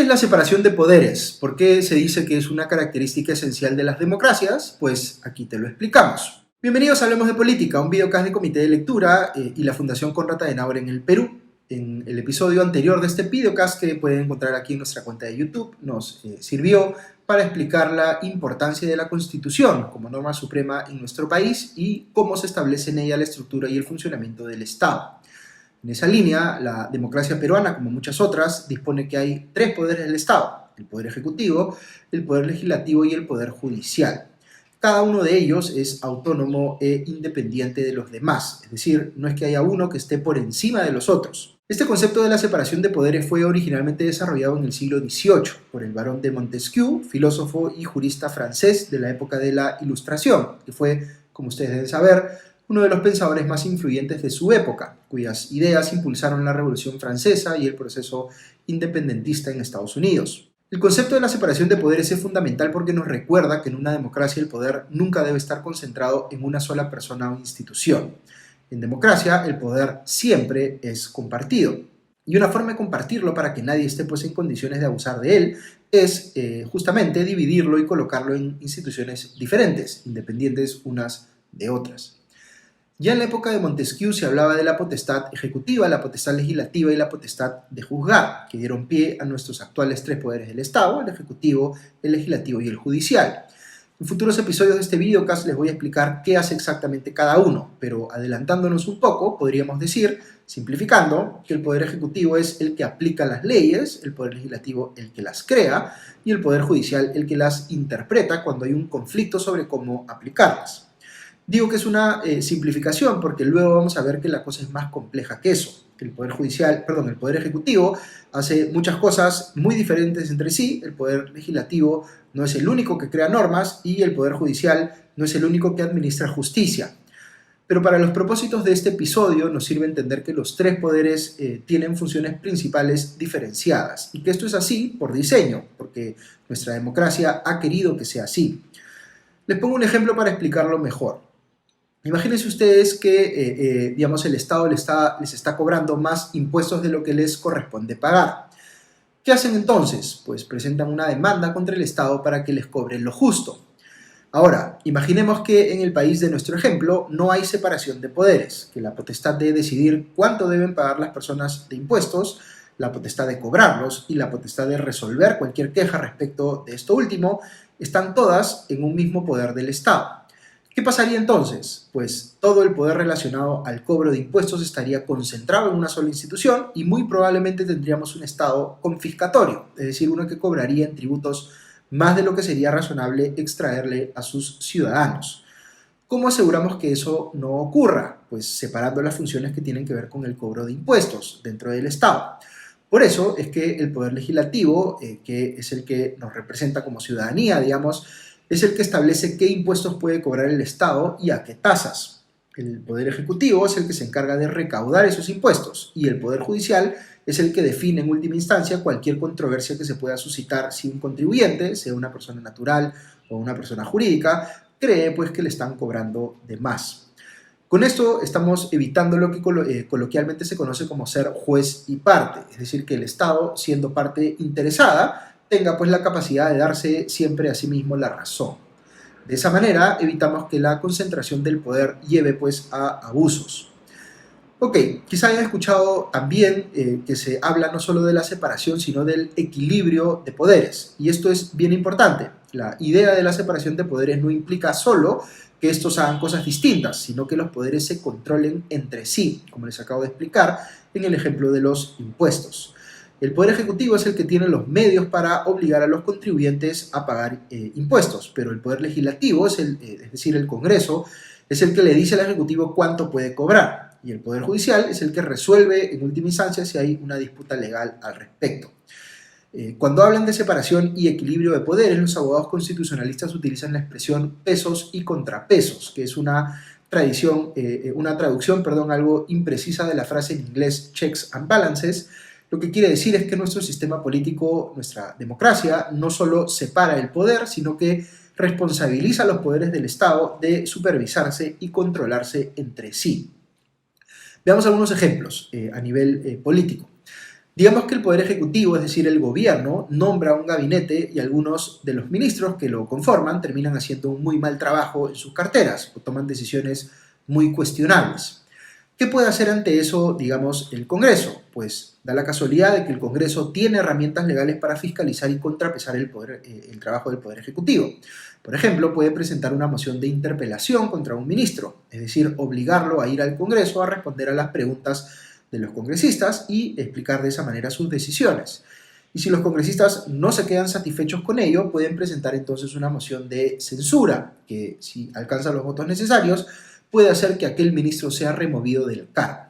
la separación de poderes? ¿Por qué se dice que es una característica esencial de las democracias? Pues aquí te lo explicamos. Bienvenidos a Hablemos de Política, un videocast de Comité de Lectura y la Fundación Konrad Adenauer en el Perú. En el episodio anterior de este videocast, que pueden encontrar aquí en nuestra cuenta de YouTube, nos sirvió para explicar la importancia de la Constitución como norma suprema en nuestro país y cómo se establece en ella la estructura y el funcionamiento del Estado. En esa línea, la democracia peruana, como muchas otras, dispone que hay tres poderes del Estado: el poder ejecutivo, el poder legislativo y el poder judicial. Cada uno de ellos es autónomo e independiente de los demás, es decir, no es que haya uno que esté por encima de los otros. Este concepto de la separación de poderes fue originalmente desarrollado en el siglo XVIII por el barón de Montesquieu, filósofo y jurista francés de la época de la Ilustración, que fue, como ustedes deben saber, uno de los pensadores más influyentes de su época, cuyas ideas impulsaron la Revolución Francesa y el proceso independentista en Estados Unidos. El concepto de la separación de poderes es fundamental porque nos recuerda que en una democracia el poder nunca debe estar concentrado en una sola persona o institución. En democracia el poder siempre es compartido. Y una forma de compartirlo para que nadie esté en condiciones de abusar de él es justamente dividirlo y colocarlo en instituciones diferentes, independientes unas de otras. Ya en la época de Montesquieu se hablaba de la potestad ejecutiva, la potestad legislativa y la potestad de juzgar, que dieron pie a nuestros actuales tres poderes del Estado: el ejecutivo, el legislativo y el judicial. En futuros episodios de este videocast les voy a explicar qué hace exactamente cada uno, pero adelantándonos un poco, podríamos decir, simplificando, que el poder ejecutivo es el que aplica las leyes, el poder legislativo el que las crea y el poder judicial el que las interpreta cuando hay un conflicto sobre cómo aplicarlas. Digo que es una simplificación porque luego vamos a ver que la cosa es más compleja que eso. El poder ejecutivo hace muchas cosas muy diferentes entre sí. El poder legislativo no es el único que crea normas y el poder judicial no es el único que administra justicia. Pero para los propósitos de este episodio nos sirve entender que los tres poderes tienen funciones principales diferenciadas y que esto es así por diseño, porque nuestra democracia ha querido que sea así. Les pongo un ejemplo para explicarlo mejor. Imagínense ustedes que el Estado les está cobrando más impuestos de lo que les corresponde pagar. ¿Qué hacen entonces? Pues presentan una demanda contra el Estado para que les cobren lo justo. Ahora, imaginemos que en el país de nuestro ejemplo no hay separación de poderes, que la potestad de decidir cuánto deben pagar las personas de impuestos, la potestad de cobrarlos y la potestad de resolver cualquier queja respecto de esto último están todas en un mismo poder del Estado. ¿Qué pasaría entonces? Pues todo el poder relacionado al cobro de impuestos estaría concentrado en una sola institución y muy probablemente tendríamos un Estado confiscatorio, es decir, uno que cobraría en tributos más de lo que sería razonable extraerle a sus ciudadanos. ¿Cómo aseguramos que eso no ocurra? Pues separando las funciones que tienen que ver con el cobro de impuestos dentro del Estado. Por eso es que el poder legislativo, que es el que nos representa como ciudadanía, es el que establece qué impuestos puede cobrar el Estado y a qué tasas. El Poder Ejecutivo es el que se encarga de recaudar esos impuestos y el Poder Judicial es el que define en última instancia cualquier controversia que se pueda suscitar si un contribuyente, sea una persona natural o una persona jurídica, cree que le están cobrando de más. Con esto estamos evitando lo que coloquialmente se conoce como ser juez y parte, es decir, que el Estado, siendo parte interesada, tenga la capacidad de darse siempre a sí mismo la razón. De esa manera evitamos que la concentración del poder lleve a abusos. Ok, quizá hayan escuchado también que se habla no solo de la separación, sino del equilibrio de poderes. Y esto es bien importante. La idea de la separación de poderes no implica solo que estos hagan cosas distintas, sino que los poderes se controlen entre sí, como les acabo de explicar en el ejemplo de los impuestos. El Poder Ejecutivo es el que tiene los medios para obligar a los contribuyentes a pagar impuestos, pero el Poder Legislativo, es decir, el Congreso, es el que le dice al Ejecutivo cuánto puede cobrar, y el Poder Judicial es el que resuelve en última instancia si hay una disputa legal al respecto. Cuando hablan de separación y equilibrio de poderes, los abogados constitucionalistas utilizan la expresión pesos y contrapesos, que es una traducción algo imprecisa de la frase en inglés checks and balances. Lo que quiere decir es que nuestro sistema político, nuestra democracia, no solo separa el poder, sino que responsabiliza a los poderes del Estado de supervisarse y controlarse entre sí. Veamos algunos ejemplos a nivel político. Digamos que el Poder Ejecutivo, es decir, el gobierno, nombra un gabinete y algunos de los ministros que lo conforman terminan haciendo un muy mal trabajo en sus carteras o toman decisiones muy cuestionables. ¿Qué puede hacer ante eso, digamos, el Congreso? Pues da la casualidad de que el Congreso tiene herramientas legales para fiscalizar y contrapesar el trabajo del Poder Ejecutivo. Por ejemplo, puede presentar una moción de interpelación contra un ministro, es decir, obligarlo a ir al Congreso a responder a las preguntas de los congresistas y explicar de esa manera sus decisiones. Y si los congresistas no se quedan satisfechos con ello, pueden presentar entonces una moción de censura, que si alcanza los votos necesarios, puede hacer que aquel ministro sea removido del cargo.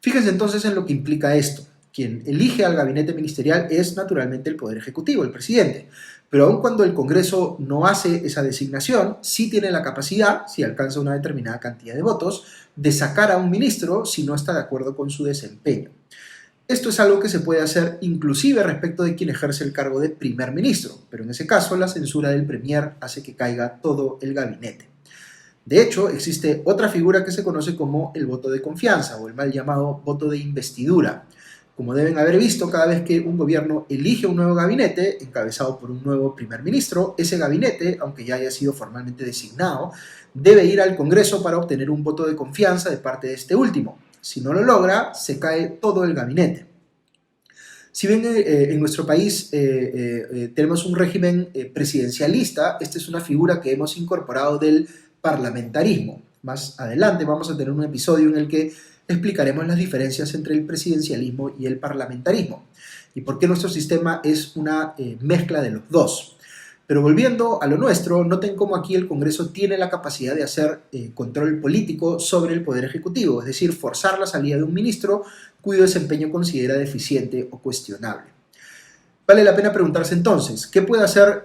Fíjense entonces en lo que implica esto. Quien elige al gabinete ministerial es naturalmente el Poder Ejecutivo, el presidente. Pero aun cuando el Congreso no hace esa designación, sí tiene la capacidad, si alcanza una determinada cantidad de votos, de sacar a un ministro si no está de acuerdo con su desempeño. Esto es algo que se puede hacer inclusive respecto de quien ejerce el cargo de primer ministro, pero en ese caso la censura del premier hace que caiga todo el gabinete. De hecho, existe otra figura que se conoce como el voto de confianza o el mal llamado voto de investidura. Como deben haber visto, cada vez que un gobierno elige un nuevo gabinete, encabezado por un nuevo primer ministro, ese gabinete, aunque ya haya sido formalmente designado, debe ir al Congreso para obtener un voto de confianza de parte de este último. Si no lo logra, se cae todo el gabinete. Si bien en nuestro país tenemos un régimen presidencialista, esta es una figura que hemos incorporado del parlamentarismo. Más adelante vamos a tener un episodio en el que explicaremos las diferencias entre el presidencialismo y el parlamentarismo y por qué nuestro sistema es una mezcla de los dos. Pero volviendo a lo nuestro, noten cómo aquí el Congreso tiene la capacidad de hacer control político sobre el Poder Ejecutivo, es decir, forzar la salida de un ministro cuyo desempeño considera deficiente o cuestionable. Vale la pena preguntarse entonces, ¿qué puede hacer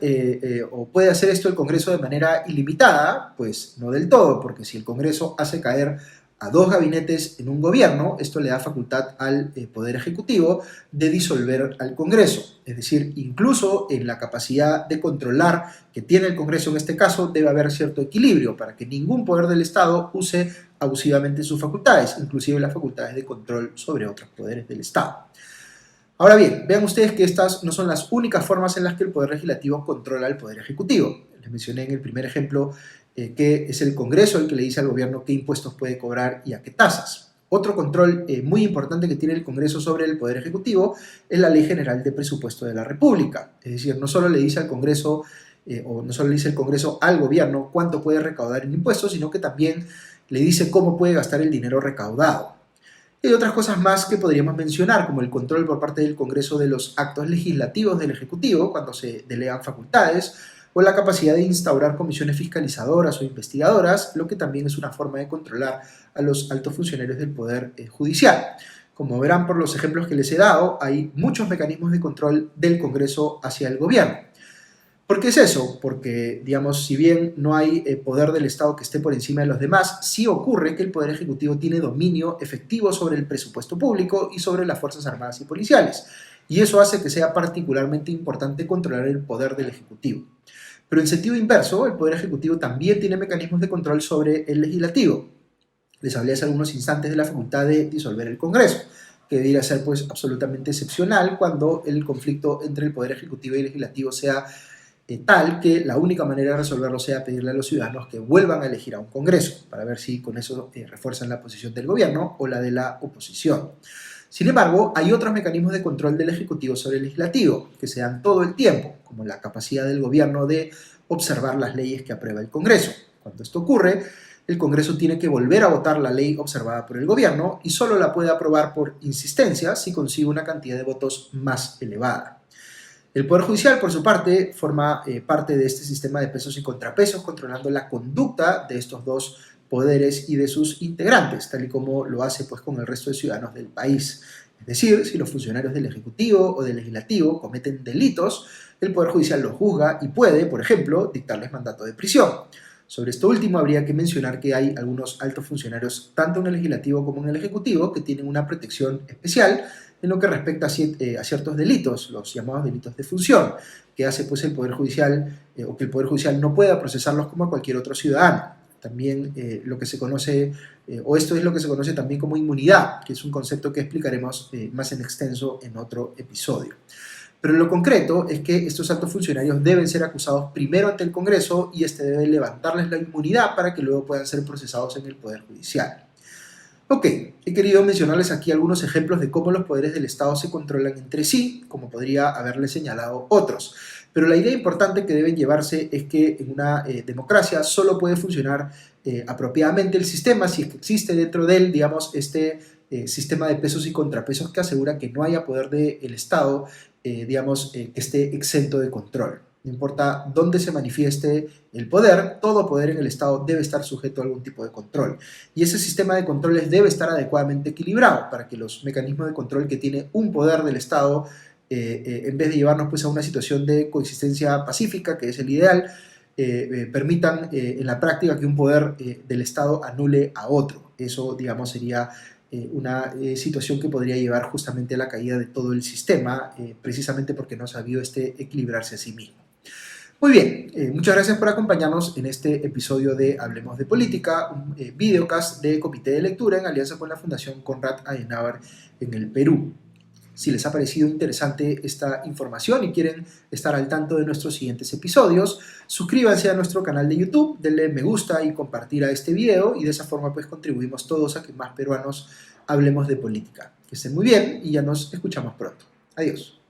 o puede hacer esto el Congreso de manera ilimitada? Pues no del todo, porque si el Congreso hace caer a dos gabinetes en un gobierno, esto le da facultad al Poder Ejecutivo de disolver al Congreso. Es decir, incluso en la capacidad de controlar que tiene el Congreso en este caso, debe haber cierto equilibrio para que ningún poder del Estado use abusivamente sus facultades, inclusive las facultades de control sobre otros poderes del Estado. Ahora bien, vean ustedes que estas no son las únicas formas en las que el Poder Legislativo controla al Poder Ejecutivo. Les mencioné en el primer ejemplo que es el Congreso el que le dice al gobierno qué impuestos puede cobrar y a qué tasas. Otro control muy importante que tiene el Congreso sobre el Poder Ejecutivo es la Ley General de Presupuesto de la República. Es decir, no solo le dice al Congreso, o no solo le dice el Congreso al gobierno cuánto puede recaudar en impuestos, sino que también le dice cómo puede gastar el dinero recaudado. Y hay otras cosas más que podríamos mencionar, como el control por parte del Congreso de los actos legislativos del Ejecutivo, cuando se delegan facultades, o la capacidad de instaurar comisiones fiscalizadoras o investigadoras, lo que también es una forma de controlar a los altos funcionarios del Poder Judicial. Como verán por los ejemplos que les he dado, hay muchos mecanismos de control del Congreso hacia el gobierno. ¿Por qué es eso? Porque, digamos, si bien no hay poder del Estado que esté por encima de los demás, sí ocurre que el Poder Ejecutivo tiene dominio efectivo sobre el presupuesto público y sobre las Fuerzas Armadas y Policiales. Y eso hace que sea particularmente importante controlar el poder del Ejecutivo. Pero en sentido inverso, el Poder Ejecutivo también tiene mecanismos de control sobre el Legislativo. Les hablé hace algunos instantes de la facultad de disolver el Congreso, que debería ser pues absolutamente excepcional cuando el conflicto entre el Poder Ejecutivo y el Legislativo sea tal que la única manera de resolverlo sea pedirle a los ciudadanos que vuelvan a elegir a un Congreso, para ver si con eso refuerzan la posición del gobierno o la de la oposición. Sin embargo, hay otros mecanismos de control del Ejecutivo sobre el Legislativo, que se dan todo el tiempo, como la capacidad del gobierno de observar las leyes que aprueba el Congreso. Cuando esto ocurre, el Congreso tiene que volver a votar la ley observada por el gobierno y solo la puede aprobar por insistencia si consigue una cantidad de votos más elevada. El Poder Judicial, por su parte, forma parte de este sistema de pesos y contrapesos, controlando la conducta de estos dos poderes y de sus integrantes, tal y como lo hace pues, con el resto de ciudadanos del país. Es decir, si los funcionarios del Ejecutivo o del Legislativo cometen delitos, el Poder Judicial los juzga y puede, por ejemplo, dictarles mandato de prisión. Sobre esto último, habría que mencionar que hay algunos altos funcionarios, tanto en el Legislativo como en el Ejecutivo, que tienen una protección especial en lo que respecta a ciertos delitos, los llamados delitos de función, que hace pues, el Poder Judicial o que el Poder Judicial no pueda procesarlos como a cualquier otro ciudadano. también lo que se conoce, o esto es lo que se conoce también como inmunidad, que es un concepto que explicaremos más en extenso en otro episodio. Pero lo concreto es que estos altos funcionarios deben ser acusados primero ante el Congreso y este debe levantarles la inmunidad para que luego puedan ser procesados en el Poder Judicial. Ok, he querido mencionarles aquí algunos ejemplos de cómo los poderes del Estado se controlan entre sí, como podría haberles señalado otros. Pero la idea importante que deben llevarse es que en una democracia solo puede funcionar apropiadamente el sistema si es que existe dentro de él, digamos, este sistema de pesos y contrapesos que asegura que no haya poder del Estado, que esté exento de control. No importa dónde se manifieste el poder, todo poder en el Estado debe estar sujeto a algún tipo de control. Y ese sistema de controles debe estar adecuadamente equilibrado para que los mecanismos de control que tiene un poder del Estado, en vez de llevarnos pues, a una situación de coexistencia pacífica, que es el ideal, permitan en la práctica que un poder del Estado anule a otro. Eso, digamos, sería una situación que podría llevar justamente a la caída de todo el sistema, precisamente porque no ha sabido equilibrarse a sí mismo. Muy bien, muchas gracias por acompañarnos en este episodio de Hablemos de Política, un videocast de Comité de Lectura en alianza con la Fundación Konrad Adenauer en el Perú. Si les ha parecido interesante esta información y quieren estar al tanto de nuestros siguientes episodios, suscríbanse a nuestro canal de YouTube, denle me gusta y compartir a este video y de esa forma pues contribuimos todos a que más peruanos hablemos de política. Que estén muy bien y ya nos escuchamos pronto. Adiós.